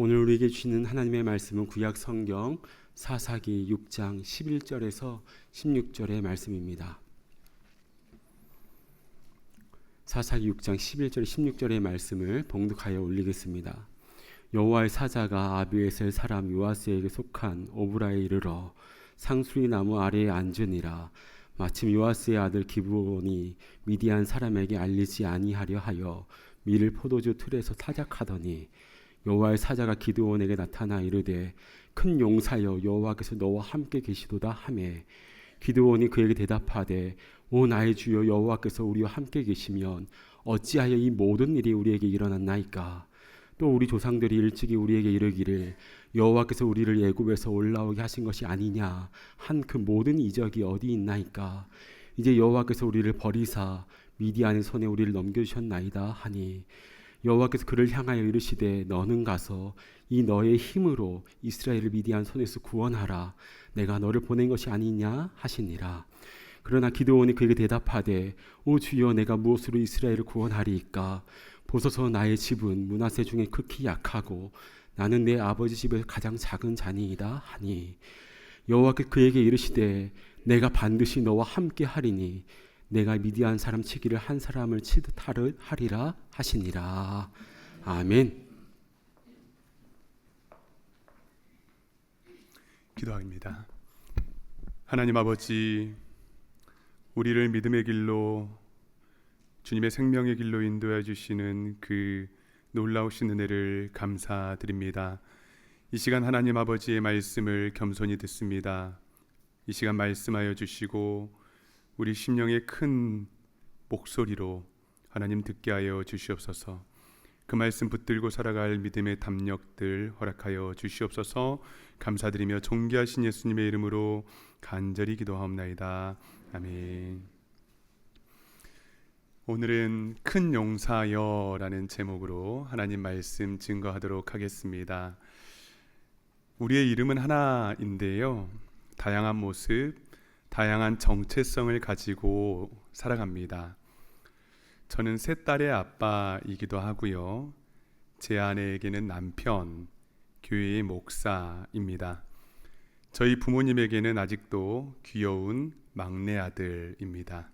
오늘 우리에게 주시는 하나님의 말씀은 구약 성경 사사기 6장 11절에서 16절의 말씀입니다. 사사기 6장 11절 16절의 말씀을 봉독하여 올리겠습니다. 여호와의 사자가 아비에셀 사람 요아스에게 속한 오브라에 이르러 상수리 나무 아래에 앉으니라. 마침 요아스의 아들 기브온이 미디안 사람에게 알리지 아니하려 하여 밀을 포도주 틀에서 타작하더니 여호와의 사자가 기드온에게 나타나 이르되 큰 용사여 여호와께서 너와 함께 계시도다 하매 기드온이 그에게 대답하되 오 나의 주여 여호와께서 우리와 함께 계시면 어찌하여 이 모든 일이 우리에게 일어났나이까. 또 우리 조상들이 일찍이 우리에게 이르기를 여호와께서 우리를 애굽에서 올라오게 하신 것이 아니냐 한 그 모든 이적이 어디 있나이까. 이제 여호와께서 우리를 버리사 미디안의 손에 우리를 넘겨주셨나이다 하니 여호와께서 그를 향하여 이르시되 너는 가서 이 너의 힘으로 이스라엘을 미디안 손에서 구원하라. 내가 너를 보낸 것이 아니냐 하시니라. 그러나 기드온이 그에게 대답하되 오 주여 내가 무엇으로 이스라엘을 구원하리이까. 보소서 나의 집은 므낫세 중에 극히 약하고 나는 내 아버지 집에 가장 작은 자니이다 하니 여호와께서 그에게 이르시되 내가 반드시 너와 함께 하리니 내가 미디안 사람 치기를 한 사람을 치듯 하리라 하시니라. 아멘. 기도합니다. 하나님 아버지, 우리를 믿음의 길로 주님의 생명의 길로 인도해 주시는 그 놀라우신 은혜를 감사드립니다. 이 시간 하나님 아버지의 말씀을 겸손히 듣습니다. 이 시간 말씀하여 주시고 우리 심령의 큰 목소리로 하나님 듣게 하여 주시옵소서. 그 말씀 붙들고 살아갈 믿음의 담력들 허락하여 주시옵소서. 감사드리며 존귀하신 예수님의 이름으로 간절히 기도하옵나이다. 아멘. 오늘은 큰 용사여라는 제목으로 하나님 말씀 증거하도록 하겠습니다. 우리의 이름은 하나인데요, 다양한 모습, 다양한 정체성을 가지고 살아갑니다. 저는 세 딸의 아빠이기도 하고요, 제 아내에게는 남편, 교회의 목사입니다. 저희 부모님에게는 아직도 귀여운 막내 아들입니다.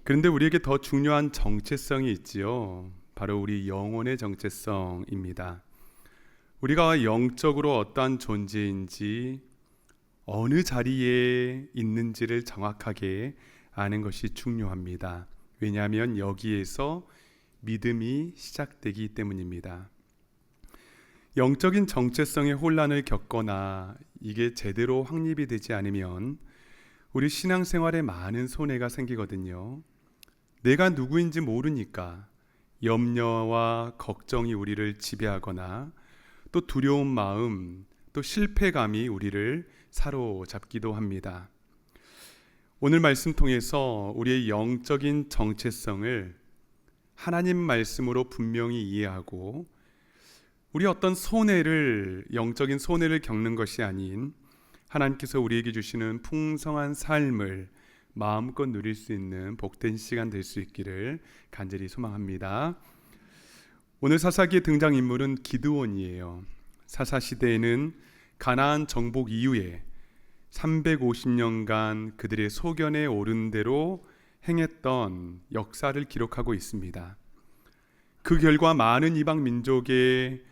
그런데 우리에게 더 중요한 정체성이 있지요. 바로 우리 영혼의 정체성입니다. 우리가 영적으로 어떠한 존재인지, 어느 자리에 있는지를 정확하게 아는 것이 중요합니다. 왜냐하면 여기에서 믿음이 시작되기 때문입니다. 영적인 정체성의 혼란을 겪거나 이게 제대로 확립이 되지 않으면 우리 신앙생활에 많은 손해가 생기거든요. 내가 누구인지 모르니까 염려와 걱정이 우리를 지배하거나 또 두려운 마음, 또 실패감이 우리를 사로잡기도 합니다. 오늘 말씀 통해서 우리의 영적인 정체성을 하나님 말씀으로 분명히 이해하고 우리 어떤 영적인 손해를 겪는 것이 아닌 하나님께서 우리에게 주시는 풍성한 삶을 마음껏 누릴 수 있는 복된 시간 될 수 있기를 간절히 소망합니다. 오늘 사사기의 등장인물은 기드온이에요. 사사시대에는 가나안 정복 이후에 350년간 그들의 소견에 오른 대로 행했던 역사를 기록하고 있습니다. 그 결과 많은 이방 민족의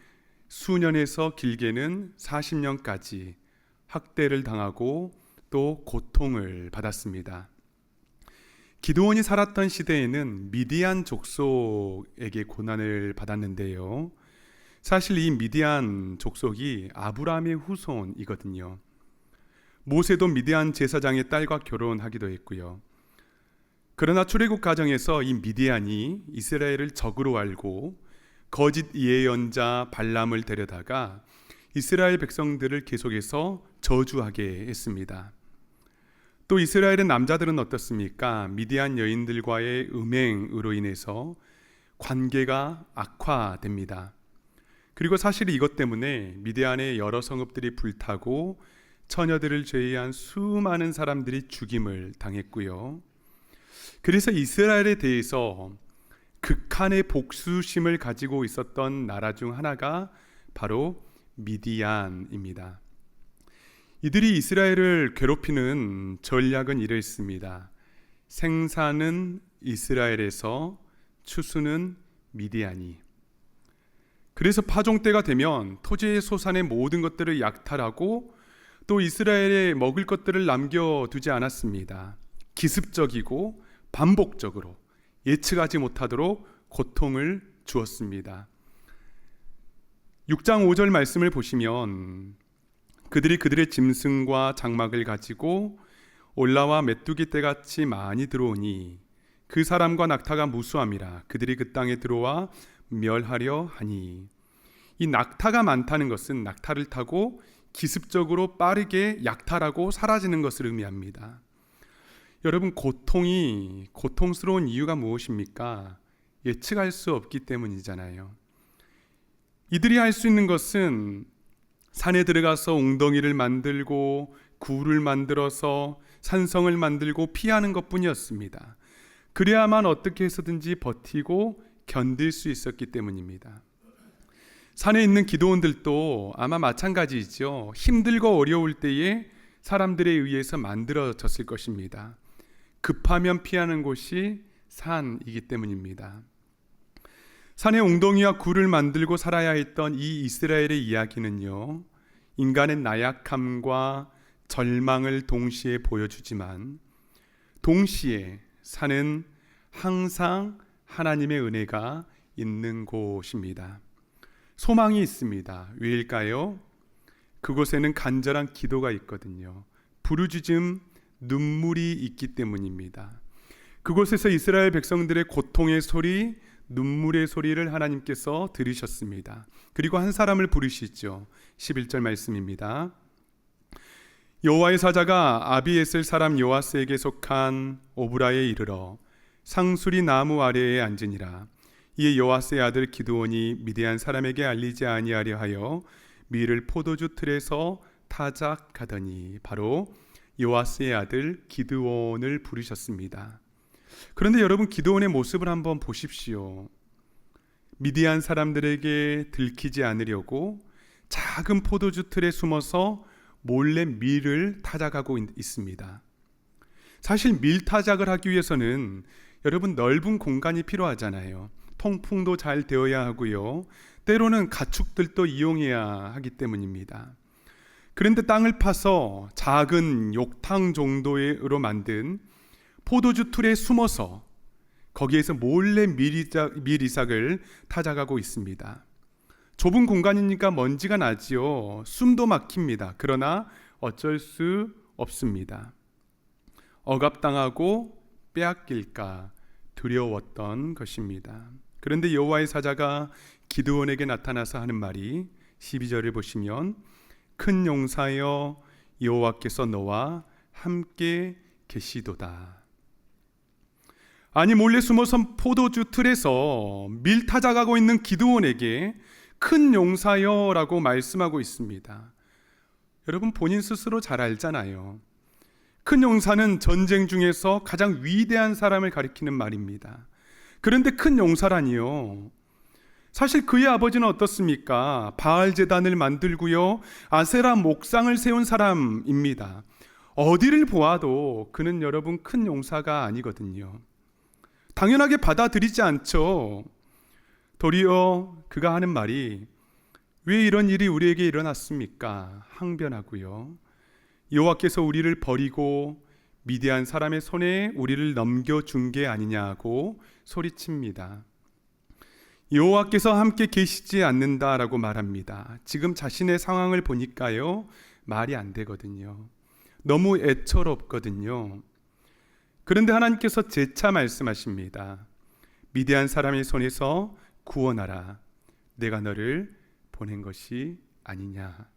수년에서 길게는 40년까지 학대를 당하고 또 고통을 받았습니다. 기드온이 살았던 시대에는 미디안 족속에게 고난을 받았는데요, 사실 이 미디안 족속이 아브라함의 후손이거든요. 모세도 미디안 제사장의 딸과 결혼하기도 했고요. 그러나 출애굽 과정에서 이 미디안이 이스라엘을 적으로 알고 거짓 예언자 발람을 데려다가 이스라엘 백성들을 계속해서 저주하게 했습니다. 또 이스라엘의 남자들은 어떻습니까? 미디안 여인들과의 음행으로 인해서 관계가 악화됩니다. 그리고 사실 이것 때문에 미디안의 여러 성읍들이 불타고 처녀들을 제외한 수많은 사람들이 죽임을 당했고요. 그래서 이스라엘에 대해서 극한의 복수심을 가지고 있었던 나라 중 하나가 바로 미디안입니다. 이들이 이스라엘을 괴롭히는 전략은 이랬습니다. 생산은 이스라엘에서, 추수는 미디안이. 그래서 파종 때가 되면 토지의 소산의 모든 것들을 약탈하고 또 이스라엘에 먹을 것들을 남겨두지 않았습니다. 기습적이고 반복적으로 예측하지 못하도록 고통을 주었습니다. 6장 5절 말씀을 보시면 그들이 그들의 짐승과 장막을 가지고 올라와 메뚜기 떼같이 많이 들어오니 그 사람과 낙타가 무수함이라 그들이 그 땅에 들어와 멸하려 하니. 이 낙타가 많다는 것은 낙타를 타고 기습적으로 빠르게 약탈하고 사라지는 것을 의미합니다. 여러분, 고통스러운 이유가 무엇입니까? 예측할 수 없기 때문이잖아요. 이들이 할 수 있는 것은 산에 들어가서 웅덩이를 만들고 굴을 만들어서 산성을 만들고 피하는 것뿐이었습니다. 그래야만 어떻게 해서든지 버티고 견딜 수 있었기 때문입니다. 산에 있는 기도원들도 아마 마찬가지이죠. 힘들고 어려울 때에 사람들에 의해서 만들어졌을 것입니다. 급하면 피하는 곳이 산이기 때문입니다. 산에 웅덩이와 굴을 만들고 살아야 했던 이 이스라엘의 이야기는요, 인간의 나약함과 절망을 동시에 보여주지만 동시에 산은 항상 하나님의 은혜가 있는 곳입니다. 소망이 있습니다. 왜일까요? 그곳에는 간절한 기도가 있거든요. 부르짖음, 눈물이 있기 때문입니다. 그곳에서 이스라엘 백성들의 고통의 소리, 눈물의 소리를 하나님께서 들으셨습니다. 그리고 한 사람을 부르시죠. 11절 말씀입니다. 여호와의 사자가 아비에셀 사람 요아스에게 속한 오브라에 이르러 상수리 나무 아래에 앉으니라. 이에 요아스의 아들 기드온이 미디안 사람에게 알리지 아니하려 하여 밀을 포도주 틀에서 타작하더니. 바로 요아스의 아들 기드온을 부르셨습니다. 그런데 여러분, 기드온의 모습을 한번 보십시오. 미디안 사람들에게 들키지 않으려고 작은 포도주 틀에 숨어서 몰래 밀을 타작하고 있습니다. 사실 밀 타작을 하기 위해서는 여러분 넓은 공간이 필요하잖아요. 통풍도 잘 되어야 하고요. 때로는 가축들도 이용해야 하기 때문입니다. 그런데 땅을 파서 작은 욕탕 정도로 만든 포도주 틀에 숨어서 거기에서 몰래 밀이삭을 타작하고 있습니다. 좁은 공간이니까 먼지가 나지요. 숨도 막힙니다. 그러나 어쩔 수 없습니다. 억압당하고 빼앗길까 두려웠던 것입니다. 그런데 여호와의 사자가 기드온에게 나타나서 하는 말이 12절을 보시면 큰 용사여 여호와께서 너와 함께 계시도다. 아니, 몰래 숨어선 포도주 틀에서 밀 타작하고 있는 기드온에게 큰 용사여라고 말씀하고 있습니다. 여러분, 본인 스스로 잘 알잖아요. 큰 용사는 전쟁 중에서 가장 위대한 사람을 가리키는 말입니다. 그런데 큰 용사라니요, 사실 그의 아버지는 어떻습니까? 바알 제단을 만들고요, 아세라 목상을 세운 사람입니다. 어디를 보아도 그는 여러분 큰 용사가 아니거든요. 당연하게 받아들이지 않죠. 도리어 그가 하는 말이 왜 이런 일이 우리에게 일어났습니까? 항변하고요, 여호와께서 우리를 버리고 미디안 사람의 손에 우리를 넘겨준 게 아니냐고 소리칩니다. 여호와께서 함께 계시지 않는다라고 말합니다. 지금 자신의 상황을 보니까요, 말이 안 되거든요. 너무 애처롭거든요. 그런데 하나님께서 재차 말씀하십니다. 미디안 사람의 손에서 구원하라. 내가 너를 보낸 것이 아니냐.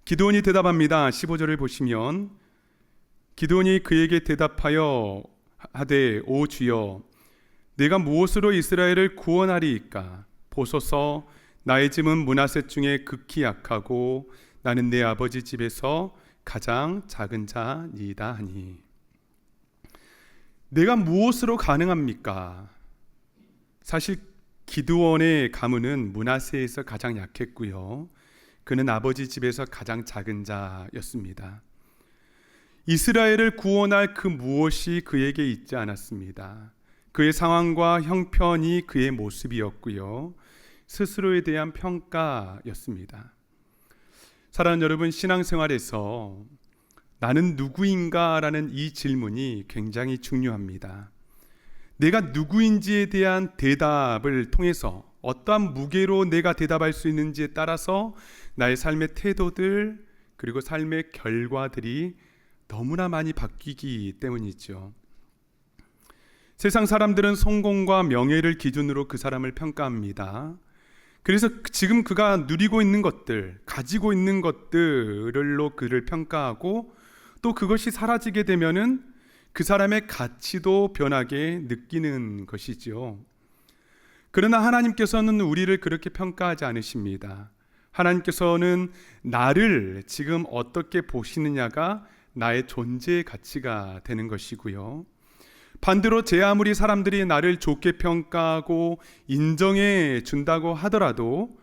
기드온이 대답합니다. 15절을 보시면 기드온이 그에게 대답하여 하되 오 주여, 내가 무엇으로 이스라엘을 구원하리이까? 보소서, 나의 짐은 므낫세 중에 극히 약하고 나는 내 아버지 집에서 가장 작은 자니이다 하니. 내가 무엇으로 가능합니까? 사실 기드온의 가문은 므낫세에서 가장 약했고요. 그는 아버지 집에서 가장 작은 자였습니다. 이스라엘을 구원할 그 무엇이 그에게 있지 않았습니다. 그의 상황과 형편이 그의 모습이었고요. 스스로에 대한 평가였습니다. 사랑하는 여러분, 신앙생활에서 나는 누구인가? 라는 이 질문이 굉장히 중요합니다. 내가 누구인지에 대한 대답을 통해서 어떠한 무게로 내가 대답할 수 있는지에 따라서 나의 삶의 태도들 그리고 삶의 결과들이 너무나 많이 바뀌기 때문이죠. 세상 사람들은 성공과 명예를 기준으로 그 사람을 평가합니다. 그래서 지금 그가 누리고 있는 것들, 가지고 있는 것들로 그를 평가하고 또 그것이 사라지게 되면은 그 사람의 가치도 변하게 느끼는 것이죠. 그러나 하나님께서는 우리를 그렇게 평가하지 않으십니다. 하나님께서는 나를 지금 어떻게 보시느냐가 나의 존재의 가치가 되는 것이고요. 반대로 제 아무리 사람들이 나를 좋게 평가하고 인정해 준다고 하더라도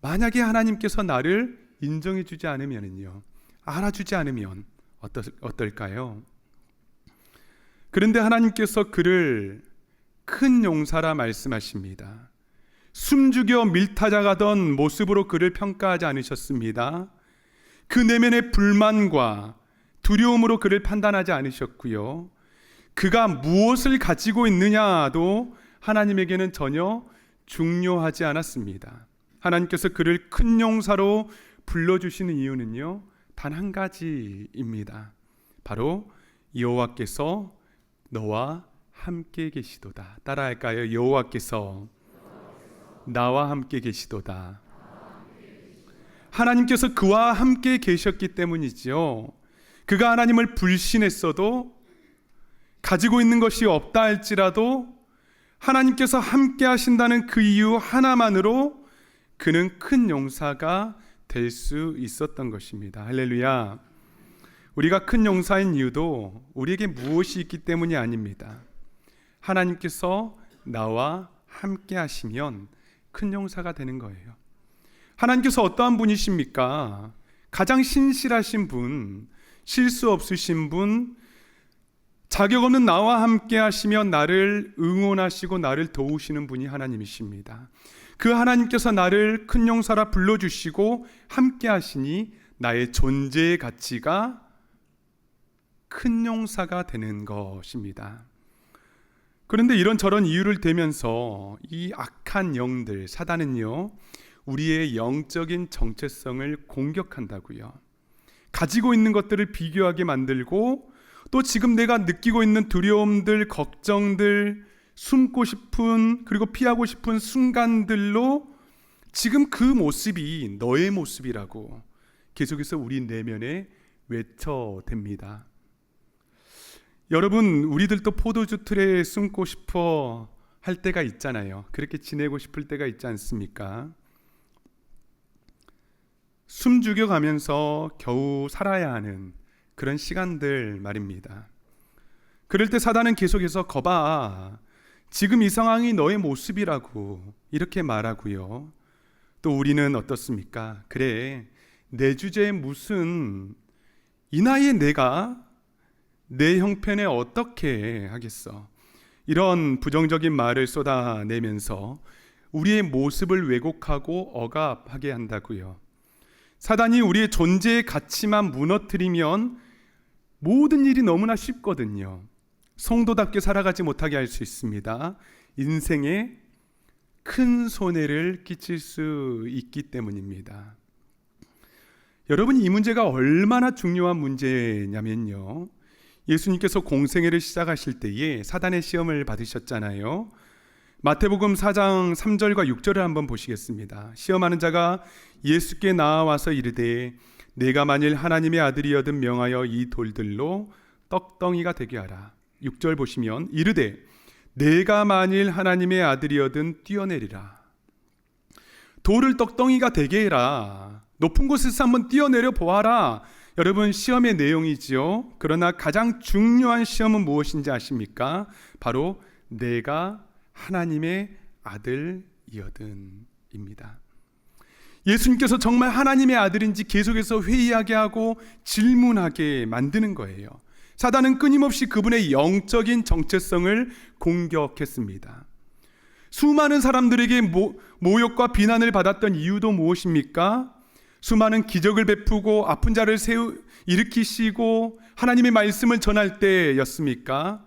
만약에 하나님께서 나를 인정해 주지 않으면요, 알아주지 않으면 어떨까요? 그런데 하나님께서 그를 큰 용사라 말씀하십니다. 숨죽여 밀타작하던 모습으로 그를 평가하지 않으셨습니다. 그 내면의 불만과 두려움으로 그를 판단하지 않으셨고요. 그가 무엇을 가지고 있느냐도 하나님에게는 전혀 중요하지 않았습니다. 하나님께서 그를 큰 용사로 불러주시는 이유는요, 단 한 가지입니다. 바로 여호와께서 너와 함께 계시도다. 따라할까요? 여호와께서 나와 함께 계시도다. 하나님께서 그와 함께 계셨기 때문이지요. 그가 하나님을 불신했어도, 가지고 있는 것이 없다 할지라도 하나님께서 함께 하신다는 그 이유 하나만으로 그는 큰 용사가 될 수 있었던 것입니다. 할렐루야. 우리가 큰 용사인 이유도 우리에게 무엇이 있기 때문이 아닙니다. 하나님께서 나와 함께 하시면 큰 용사가 되는 거예요. 하나님께서 어떠한 분이십니까? 가장 신실하신 분, 실수 없으신 분, 자격 없는 나와 함께 하시면 나를 응원하시고 나를 도우시는 분이 하나님이십니다. 그 하나님께서 나를 큰 용사라 불러주시고 함께 하시니 나의 존재의 가치가 큰 용사가 되는 것입니다. 그런데 이런저런 이유를 대면서 이 악한 영들, 사단은요, 우리의 영적인 정체성을 공격한다고요. 가지고 있는 것들을 비교하게 만들고 또 지금 내가 느끼고 있는 두려움들, 걱정들, 숨고 싶은 그리고 피하고 싶은 순간들로 지금 그 모습이 너의 모습이라고 계속해서 우리 내면에 외쳐댑니다. 여러분, 우리들도 포도주 틀에 숨고 싶어 할 때가 있잖아요. 그렇게 지내고 싶을 때가 있지 않습니까? 숨 죽여가면서 겨우 살아야 하는 그런 시간들 말입니다. 그럴 때 사단은 계속해서 거봐, 지금 이 상황이 너의 모습이라고 이렇게 말하고요. 또 우리는 어떻습니까? 그래, 내 주제에 무슨, 이 나이에 내가 내 형편에 어떻게 하겠어? 이런 부정적인 말을 쏟아내면서 우리의 모습을 왜곡하고 억압하게 한다고요. 사단이 우리의 존재의 가치만 무너뜨리면 모든 일이 너무나 쉽거든요. 성도답게 살아가지 못하게 할 수 있습니다. 인생에 큰 손해를 끼칠 수 있기 때문입니다. 여러분, 이 문제가 얼마나 중요한 문제냐면요, 예수님께서 공생애를 시작하실 때에 사단의 시험을 받으셨잖아요. 마태복음 4장 3절과 6절을 한번 보시겠습니다. 시험하는 자가 예수께 나와서 이르되 내가 만일 하나님의 아들이여든 명하여 이 돌들로 떡덩이가 되게 하라. 6절 보시면 이르되 내가 만일 하나님의 아들이여든 뛰어내리라. 돌을 떡덩이가 되게 해라. 높은 곳에서 한번 뛰어내려 보아라. 여러분, 시험의 내용이지요. 그러나 가장 중요한 시험은 무엇인지 아십니까? 바로 내가 하나님의 아들이거든입니다. 예수님께서 정말 하나님의 아들인지 계속해서 회의하게 하고 질문하게 만드는 거예요. 사단은 끊임없이 그분의 영적인 정체성을 공격했습니다. 수많은 사람들에게 모욕과 비난을 받았던 이유도 무엇입니까? 수많은 기적을 베푸고 아픈 자를 일으키시고 하나님의 말씀을 전할 때였습니까?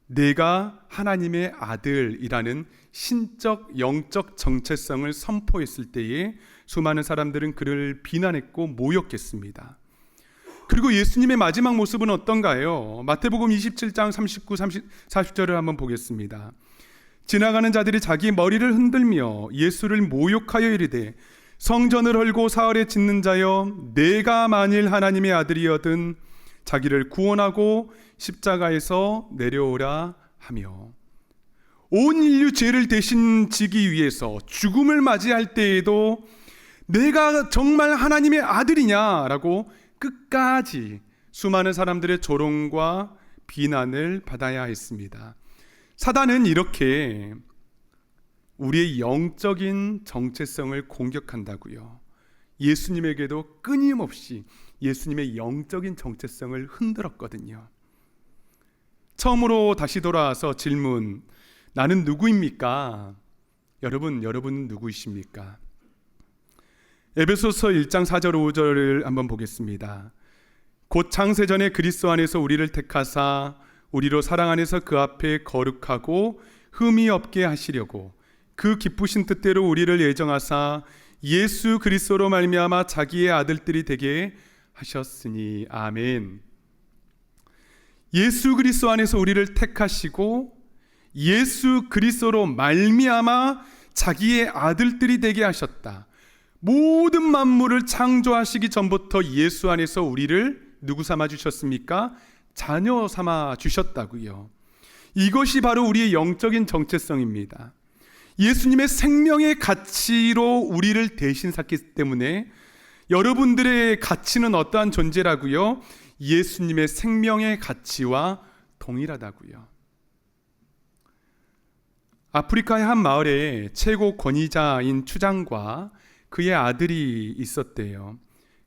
내가 하나님의 아들이라는 신적 영적 정체성을 선포했을 때에 수많은 사람들은 그를 비난했고 모욕했습니다. 그리고 예수님의 마지막 모습은 어떤가요? 마태복음 27장 39, 40절을 한번 보겠습니다. 지나가는 자들이 자기 머리를 흔들며 예수를 모욕하여 이르되 성전을 헐고 사흘에 짓는 자여 내가 만일 하나님의 아들이여든 자기를 구원하고 십자가에서 내려오라 하며, 온 인류 죄를 대신 지기 위해서 죽음을 맞이할 때에도 내가 정말 하나님의 아들이냐라고 끝까지 수많은 사람들의 조롱과 비난을 받아야 했습니다. 사단은 이렇게 우리의 영적인 정체성을 공격한다고요. 예수님에게도 끊임없이 예수님의 영적인 정체성을 흔들었거든요. 처음으로 다시 돌아와서 질문, 나는 누구입니까? 여러분은 누구이십니까? 에베소서 1장 4절 5절을 한번 보겠습니다. 곧 창세전에 그리스도 안에서 우리를 택하사 우리로 사랑 안에서 그 앞에 거룩하고 흠이 없게 하시려고 그 기쁘신 뜻대로 우리를 예정하사 예수 그리스도로 말미암아 자기의 아들들이 되게 하셨으니. 아멘. 예수 그리스도 안에서 우리를 택하시고 예수 그리스도로 말미암아 자기의 아들들이 되게 하셨다. 모든 만물을 창조하시기 전부터 예수 안에서 우리를 누구 삼아 주셨습니까? 자녀 삼아 주셨다고요. 이것이 바로 우리의 영적인 정체성입니다. 예수님의 생명의 가치로 우리를 대신 샀기 때문에 여러분들의 가치는 어떠한 존재라고요? 예수님의 생명의 가치와 동일하다고요. 아프리카의 한 마을에 최고 권위자인 추장과 그의 아들이 있었대요.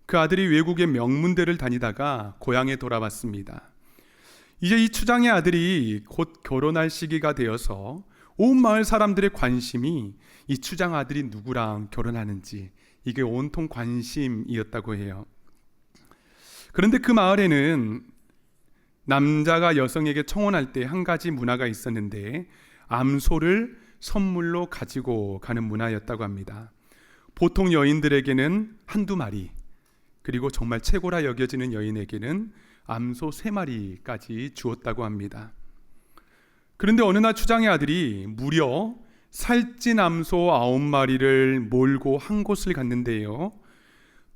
그 아들이 외국의 명문대를 다니다가 고향에 돌아왔습니다. 이제 이 추장의 아들이 곧 결혼할 시기가 되어서 온 마을 사람들의 관심이 이 추장 아들이 누구랑 결혼하는지, 이게 온통 관심이었다고 해요. 그런데 그 마을에는 남자가 여성에게 청혼할 때 한 가지 문화가 있었는데 암소를 선물로 가지고 가는 문화였다고 합니다. 보통 여인들에게는 한두 마리, 그리고 정말 최고라 여겨지는 여인에게는 암소 3마리까지 주었다고 합니다. 그런데 어느 날 추장의 아들이 무려 살찐 암소 9마리를 몰고 한 곳을 갔는데요.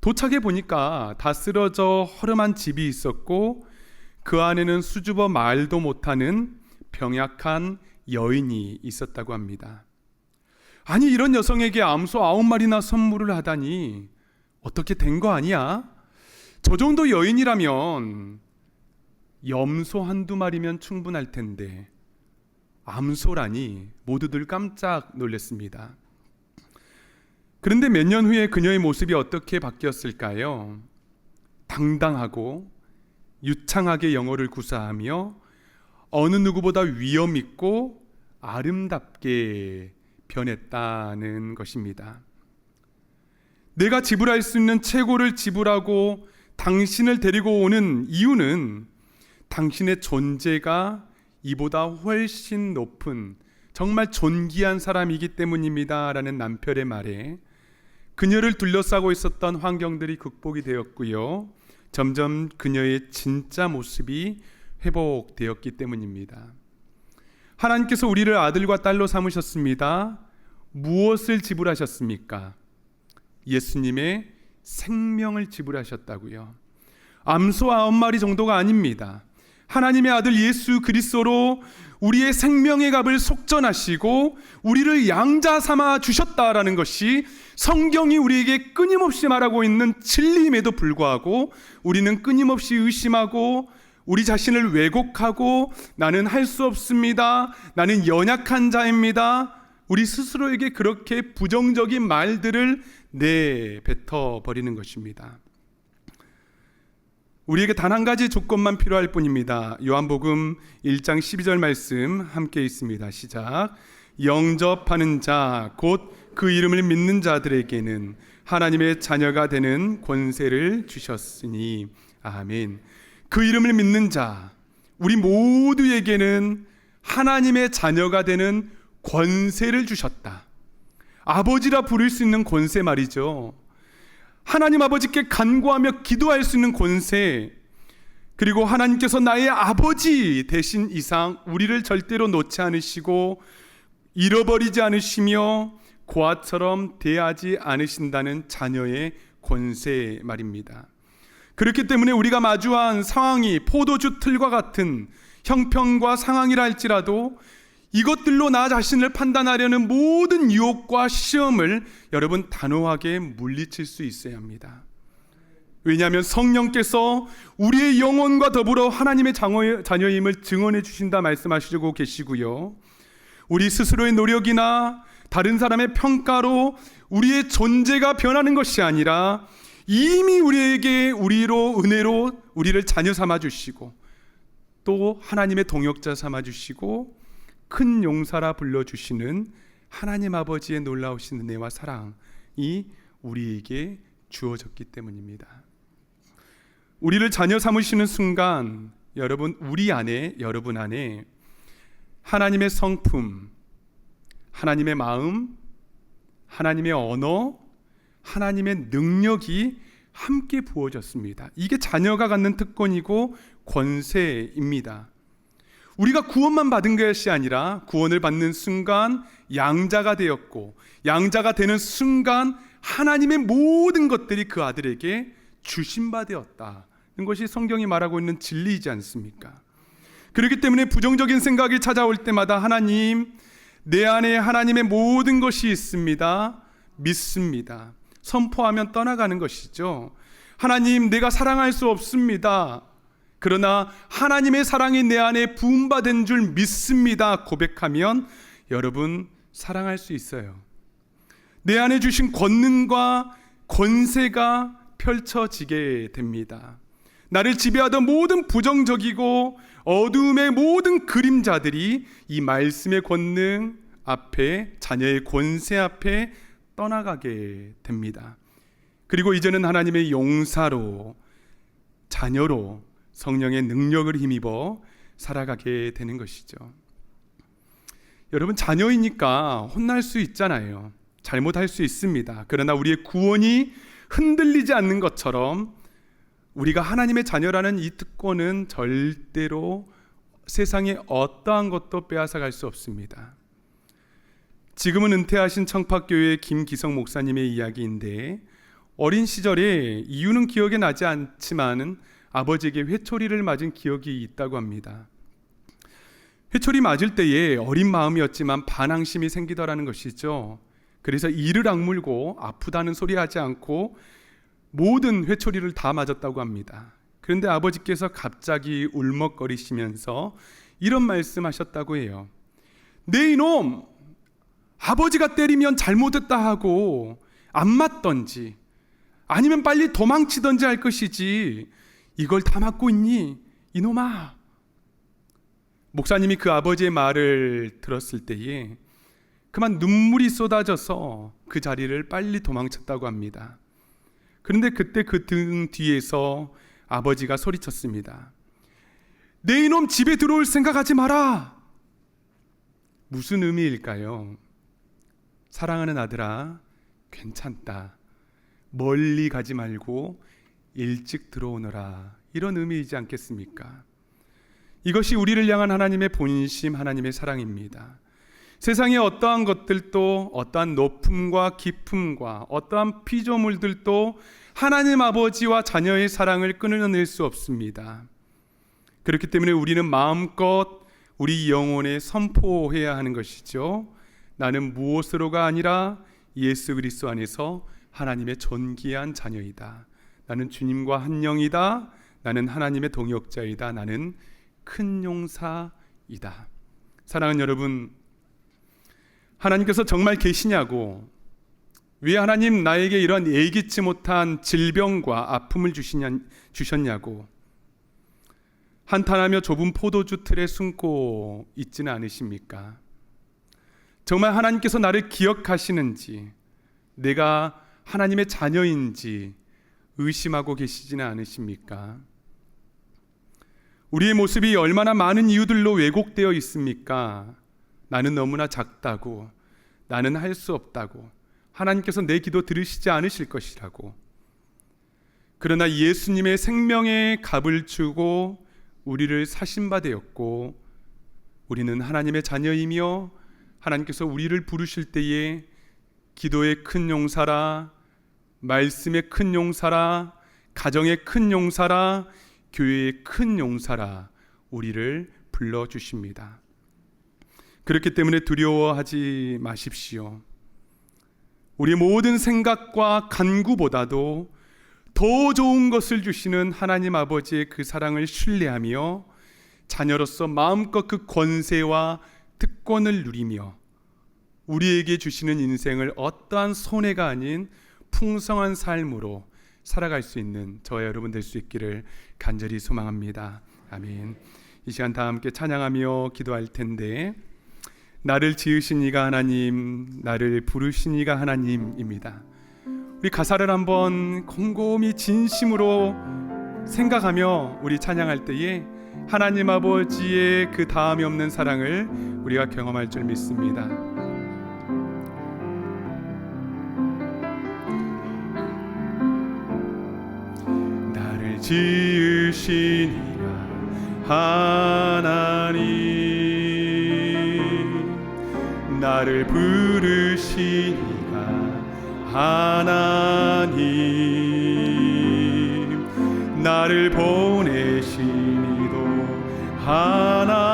도착해 보니까 다 쓰러져 허름한 집이 있었고 그 안에는 수줍어 말도 못하는 병약한 여인이 있었다고 합니다. 아니, 이런 여성에게 암소 9마리나 선물을 하다니 어떻게 된 거 아니야? 저 정도 여인이라면 염소 한두 마리면 충분할 텐데 암소라니 모두들 깜짝 놀랐습니다. 그런데 몇 년 후에 그녀의 모습이 어떻게 바뀌었을까요? 당당하고 유창하게 영어를 구사하며 어느 누구보다 위엄 있고 아름답게 변했다는 것입니다. 내가 지불할 수 있는 최고를 지불하고 당신을 데리고 오는 이유는 당신의 존재가 이보다 훨씬 높은 정말 존귀한 사람이기 때문입니다 라는 남편의 말에 그녀를 둘러싸고 있었던 환경들이 극복이 되었고요. 점점 그녀의 진짜 모습이 회복되었기 때문입니다. 하나님께서 우리를 아들과 딸로 삼으셨습니다. 무엇을 지불하셨습니까? 예수님의 생명을 지불하셨다고요. 암소 9마리 정도가 아닙니다. 하나님의 아들 예수 그리스도로 우리의 생명의 값을 속전하시고 우리를 양자 삼아 주셨다라는 것이 성경이 우리에게 끊임없이 말하고 있는 진리임에도 불구하고 우리는 끊임없이 의심하고 우리 자신을 왜곡하고 나는 할 수 없습니다, 나는 연약한 자입니다, 우리 스스로에게 그렇게 부정적인 말들을 내뱉어 버리는 것입니다. 우리에게 단 한 가지 조건만 필요할 뿐입니다. 요한복음 1장 12절 말씀 함께 있습니다. 시작. 영접하는 자 곧 그 이름을 믿는 자들에게는 하나님의 자녀가 되는 권세를 주셨으니. 아멘. 그 이름을 믿는 자, 우리 모두에게는 하나님의 자녀가 되는 권세를 주셨다. 아버지라 부를 수 있는 권세 말이죠. 하나님 아버지께 간구하며 기도할 수 있는 권세, 그리고 하나님께서 나의 아버지 되신 이상 우리를 절대로 놓지 않으시고 잃어버리지 않으시며 고아처럼 대하지 않으신다는 자녀의 권세 말입니다. 그렇기 때문에 우리가 마주한 상황이 포도주 틀과 같은 형편과 상황이라 할지라도 이것들로 나 자신을 판단하려는 모든 유혹과 시험을 여러분 단호하게 물리칠 수 있어야 합니다. 왜냐하면 성령께서 우리의 영혼과 더불어 하나님의 자녀임을 증언해 주신다 말씀하시고 계시고요, 우리 스스로의 노력이나 다른 사람의 평가로 우리의 존재가 변하는 것이 아니라 이미 우리에게 우리로 은혜로 우리를 자녀 삼아 주시고 또 하나님의 동역자 삼아 주시고 큰 용사라 불러주시는 하나님 아버지의 놀라우신 은혜와 사랑이 우리에게 주어졌기 때문입니다. 우리를 자녀 삼으시는 순간 여러분, 우리 안에, 여러분 안에 하나님의 성품, 하나님의 마음, 하나님의 언어, 하나님의 능력이 함께 부어졌습니다. 이게 자녀가 갖는 특권이고 권세입니다. 우리가 구원만 받은 것이 아니라 구원을 받는 순간 양자가 되었고, 양자가 되는 순간 하나님의 모든 것들이 그 아들에게 주신 바 되었다는 것이 성경이 말하고 있는 진리이지 않습니까? 그렇기 때문에 부정적인 생각이 찾아올 때마다 하나님, 내 안에 하나님의 모든 것이 있습니다, 믿습니다, 선포하면 떠나가는 것이죠. 하나님, 내가 사랑할 수 없습니다, 그러나 하나님의 사랑이 내 안에 부음받은 줄 믿습니다 고백하면 여러분 사랑할 수 있어요. 내 안에 주신 권능과 권세가 펼쳐지게 됩니다. 나를 지배하던 모든 부정적이고 어두움의 모든 그림자들이 이 말씀의 권능 앞에, 자녀의 권세 앞에 떠나가게 됩니다. 그리고 이제는 하나님의 용사로, 자녀로 성령의 능력을 힘입어 살아가게 되는 것이죠. 여러분, 자녀이니까 혼날 수 있잖아요. 잘못할 수 있습니다. 그러나 우리의 구원이 흔들리지 않는 것처럼 우리가 하나님의 자녀라는 이 특권은 절대로 세상의 어떠한 것도 빼앗아갈 수 없습니다. 지금은 은퇴하신 청파교회 김기성 목사님의 이야기인데, 어린 시절에 이유는 기억에 나지 않지만 아버지에게 회초리를 맞은 기억이 있다고 합니다. 회초리 맞을 때에 어린 마음이었지만 반항심이 생기더라는 것이죠. 그래서 이를 악물고 아프다는 소리 하지 않고 모든 회초리를 다 맞았다고 합니다. 그런데 아버지께서 갑자기 울먹거리시면서 이런 말씀하셨다고 해요. 내 이놈, 아버지가 때리면 잘못했다 하고 안 맞던지 아니면 빨리 도망치던지 할 것이지 이걸 다 맞고 있니? 이놈아. 목사님이 그 아버지의 말을 들었을 때에 그만 눈물이 쏟아져서 그 자리를 빨리 도망쳤다고 합니다. 그런데 그때 그 등 뒤에서 아버지가 소리쳤습니다. 내 이놈, 집에 들어올 생각하지 마라. 무슨 의미일까요? 사랑하는 아들아, 괜찮다, 멀리 가지 말고 일찍 들어오너라, 이런 의미이지 않겠습니까? 이것이 우리를 향한 하나님의 본심, 하나님의 사랑입니다. 세상의 어떠한 것들도, 어떠한 높음과 깊음과 어떠한 피조물들도 하나님 아버지와 자녀의 사랑을 끊어낼 수 없습니다. 그렇기 때문에 우리는 마음껏 우리 영혼에 선포해야 하는 것이죠. 나는 무엇으로가 아니라 예수 그리스도 안에서 하나님의 존귀한 자녀이다. 나는 주님과 한 영이다. 나는 하나님의 동역자이다. 나는 큰 용사이다. 사랑하는 여러분, 하나님께서 정말 계시냐고, 왜 하나님 나에게 이런 예기치 못한 질병과 아픔을 주셨냐고 한탄하며 좁은 포도주 틀에 숨고 있지는 않으십니까? 정말 하나님께서 나를 기억하시는지, 내가 하나님의 자녀인지 의심하고 계시지는 않으십니까? 우리의 모습이 얼마나 많은 이유들로 왜곡되어 있습니까? 나는 너무나 작다고, 나는 할 수 없다고, 하나님께서 내 기도 들으시지 않으실 것이라고. 그러나 예수님의 생명의 값을 주고 우리를 사신 바 되었고, 우리는 하나님의 자녀이며 하나님께서 우리를 부르실 때에 기도의 큰 용사라, 말씀의 큰 용사라, 가정의 큰 용사라, 교회의 큰 용사라 우리를 불러주십니다. 그렇기 때문에 두려워하지 마십시오. 우리 모든 생각과 간구보다도 더 좋은 것을 주시는 하나님 아버지의 그 사랑을 신뢰하며 자녀로서 마음껏 그 권세와 특권을 누리며 우리에게 주시는 인생을 어떠한 손해가 아닌 풍성한 삶으로 살아갈 수 있는 저와 여러분 될 수 있기를 간절히 소망합니다. 아멘. 이 시간 다 함께 찬양하며 기도할 텐데, 나를 지으신 이가 하나님, 나를 부르신 이가 하나님입니다. 우리 가사를 한번 곰곰이 진심으로 생각하며 우리 찬양할 때에 하나님 아버지의 그 다함이 없는 사랑을 우리가 경험할 줄 믿습니다. 나를 지으신 이가 하나님, 나를 부르신 이가 하나님, 나를 보내신 이도 하나님,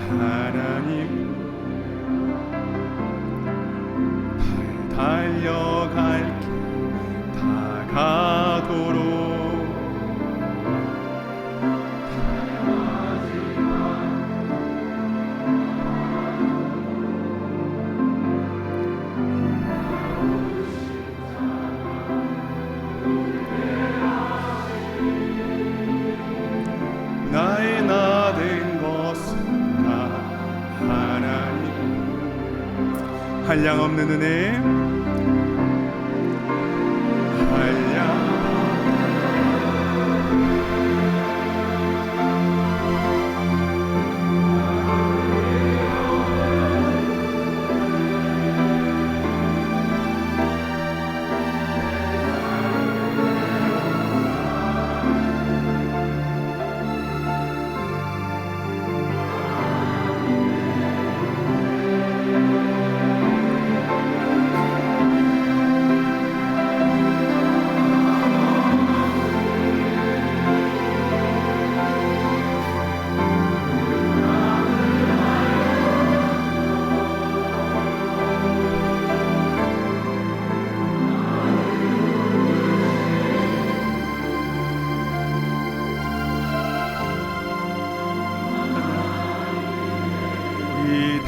하나님 달려갈게 다가도록 나의 나 된 것은 다 하나님, 한량없는 은혜, 한량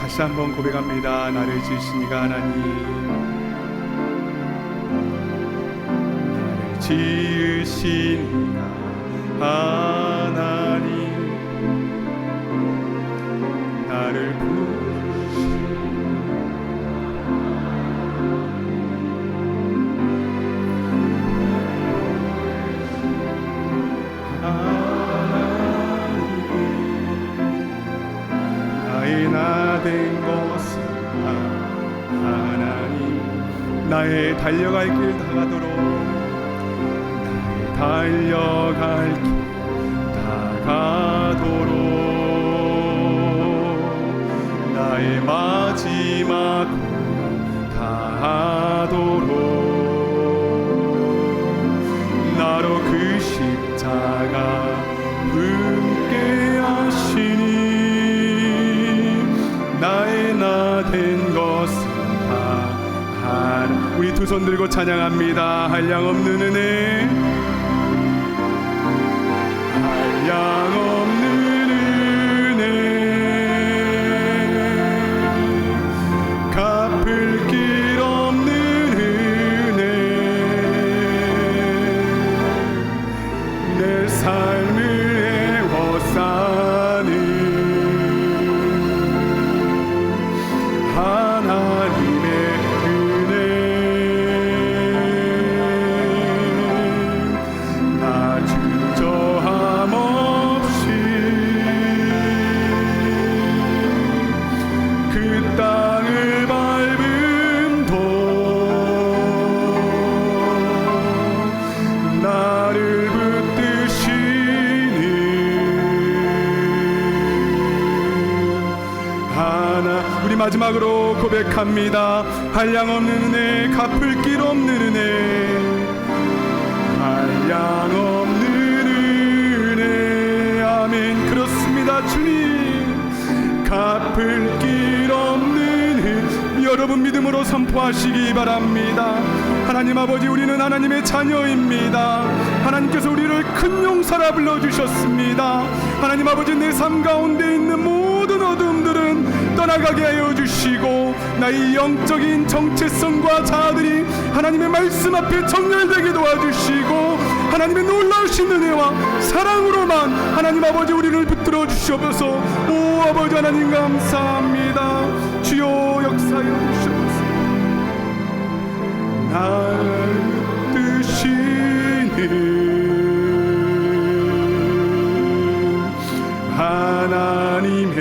다시 한번 고백합니다. 나를 지으신 이가 하나님, 나를 지으신 이가 하나님, 나를 부르신 나의 나 된 것은 다 하나님, 나의 달려갈 길 다가도록, 나의 달려갈 길 다가도록, 나의 마지막 꿈 다하도록, 나로 그 십자가 함께 하시니 나의 나 된 것은 다 우리 두 손 들고 찬양합니다. 한량없는 은혜, 한량없는 은혜, 갚을 길 없는 은혜, 내 삶을 애워싸는 하나님의 은혜, 나 주저함 없이 그 땅을 밟음도 나를 붙드시는 하나. 우리 마지막으로 고백합니다. 한량없는 은혜, 갚을 길 없는 은혜, 한량없는 은혜. 아멘. 그렇습니다. 주님, 갚을 길 없는 은혜. 여러분 믿음으로 선포하시기 바랍니다. 하나님 아버지, 우리는 하나님의 자녀입니다. 하나님께서 우리를 큰 용사라 불러주셨습니다. 하나님 아버지, 내 삶 가운데 있는 모든 어둠들은 떠나가게 하여 주시고, 나의 영적인 정체성과 자아들이 하나님의 말씀 앞에 정렬되게 도와주시고, 하나님의 놀라우신 은혜와 사랑으로만 하나님 아버지 우리를 붙들어 주시옵소서. 오 아버지 하나님 감사합니다. 주여 역사하여 주시옵소서. 나를 붙드시는 하나님의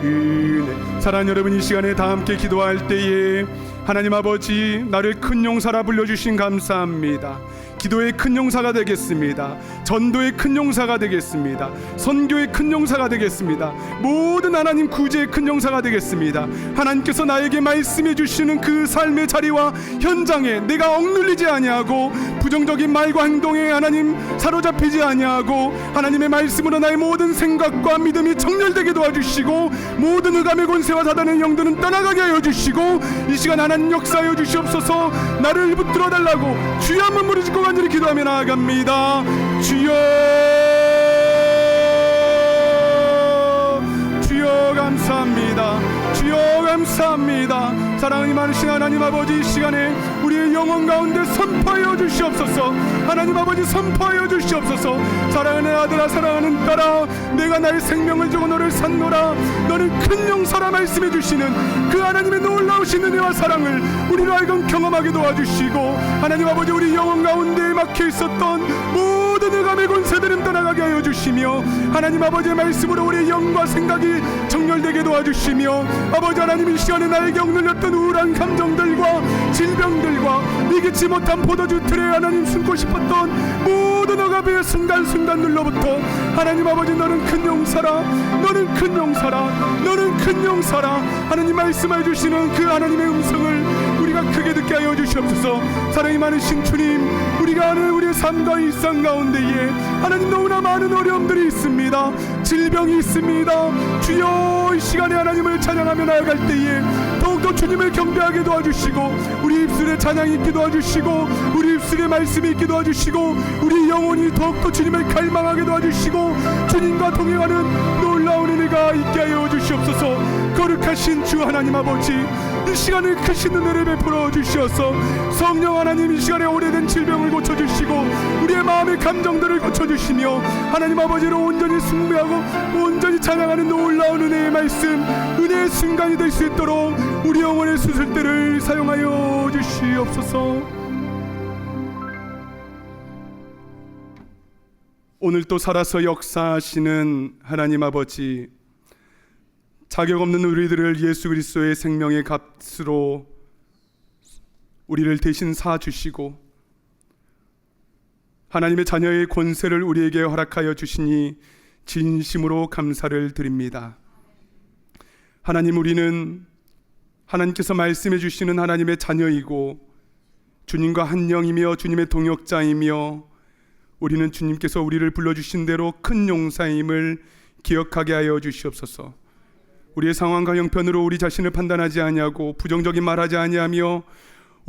은혜. 사랑하는 여러분, 이 시간에 다 함께 기도할 때에 하나님 아버지, 나를 큰 용사라 불러주신 감사합니다. 기도의 큰 용사가 되겠습니다. 전도의 큰 용사가 되겠습니다. 선교의 큰 용사가 되겠습니다. 모든 하나님 구제의 큰 용사가 되겠습니다. 하나님께서 나에게 말씀해 주시는 그 삶의 자리와 현장에 내가 억눌리지 아니하고, 부정적인 말과 행동에 하나님 사로잡히지 아니하고, 하나님의 말씀으로 나의 모든 생각과 믿음이 정렬되게 도와주시고, 모든 흑암의 권세와 사단의 영들은 떠나가게 하여 주시고, 이 시간 하나님 역사하여 주시옵소서. 나를 붙들어 달라고 주여 한번 부르짖고 간절히 기도하며 나아갑니다. 주여, 주여 감사합니다. 주여 감사합니다. 사랑이 많으신 하나님 아버지, 이 시간에 우리의 영혼 가운데 선포하여 주시옵소서. 하나님 아버지 선포하여 주시옵소서. 사랑하는 아들아, 사랑하는 딸아, 내가 나의 생명을 주고 너를 산노라. 너는 큰 용사라 말씀해 주시는 그 하나님의 놀라우신 은혜와 사랑을 우리로 하여금 경험하게 도와주시고, 하나님 아버지 우리 영혼 가운데 막혀 있었던 모든 흑암의 권세들은 떠나가게 하여 주시며, 하나님 아버지의 말씀으로 우리의 영과 생각이 정렬되게 도와주시며, 아버지 하나님 이 시간에 나에게 억눌렸던 우울한 감정들과 질병들과 이기지 못한 포도주 틀에 하나님 숨고 싶었던 모든 흑암의 순간순간들로부터 하나님 아버지, 너는 큰 용사라, 너는 큰 용사라, 너는 큰 용사라. 하나님 말씀해 주시는 그 하나님의 음성을 우리가 크게 듣게 하여 주시옵소서. 사랑이 많으신 주님, 우리가 하는 우리의 삶과 일상 가운데에 하나님 너무나 많은 어려움들이 있습니다. 질병이 있습니다. 주여, 이 시간에 하나님을 찬양하며 나아갈 때에 더욱더 주님을 경배하게 도와주시고, 우리 입술에 찬양이 있게 도와주시고, 우리 입술에 말씀이 있게 도와주시고, 우리 영혼이 더욱더 주님을 갈망하게 도와주시고, 주님과 동행하는 놀라운 은혜가 있게 하여 주시옵소서. 거룩하신 주 하나님 아버지, 이 시간에 크신 은혜를 베풀어 주시어서 성령 하나님, 이 시간에 오래된 질병을 고쳐주시고, 우리의 마음의 감정들을 고쳐주시며, 하나님 아버지로 온전히 숭배하고 온전히 찬양하는 놀라운 은혜의 말씀, 은혜의 순간이 될 수 있도록 우리 영혼의 수술대를 사용하여 주시옵소서. 오늘 또 살아서 역사하시는 하나님 아버지, 자격 없는 우리들을 예수 그리스도의 생명의 값으로 우리를 대신 사주시고, 하나님의 자녀의 권세를 우리에게 허락하여 주시니 진심으로 감사를 드립니다. 하나님, 우리는 하나님께서 말씀해 주시는 하나님의 자녀이고 주님과 한 영이며 주님의 동역자이며, 우리는 주님께서 우리를 불러주신 대로 큰 용사임을 기억하게 하여 주시옵소서. 우리의 상황과 형편으로 우리 자신을 판단하지 아니하고 부정적인 말하지 아니하며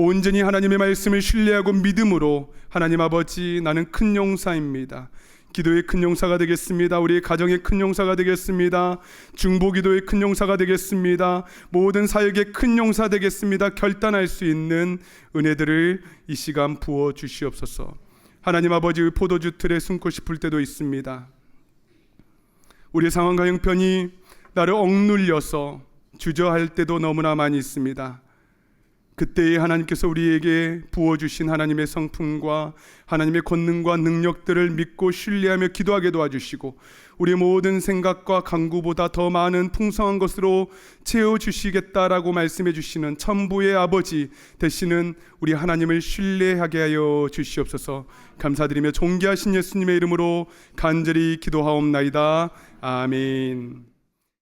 온전히 하나님의 말씀을 신뢰하고 믿음으로 하나님 아버지 나는 큰 용사입니다. 기도의 큰 용사가 되겠습니다. 우리의 가정의 큰 용사가 되겠습니다. 중보기도의 큰 용사가 되겠습니다. 모든 사역의 큰 용사 되겠습니다. 결단할 수 있는 은혜들을 이 시간 부어 주시옵소서. 하나님 아버지의 포도주 틀에 숨고 싶을 때도 있습니다. 우리의 상황과 형편이 나를 억눌려서 주저할 때도 너무나 많이 있습니다. 그때에 하나님께서 우리에게 부어주신 하나님의 성품과 하나님의 권능과 능력들을 믿고 신뢰하며 기도하게 도와주시고 우리의 모든 생각과 간구보다 더 많은 풍성한 것으로 채워주시겠다라고 말씀해 주시는 천부의 아버지 되시는 우리 하나님을 신뢰하게 하여 주시옵소서. 감사드리며 존귀하신 예수님의 이름으로 간절히 기도하옵나이다. 아멘.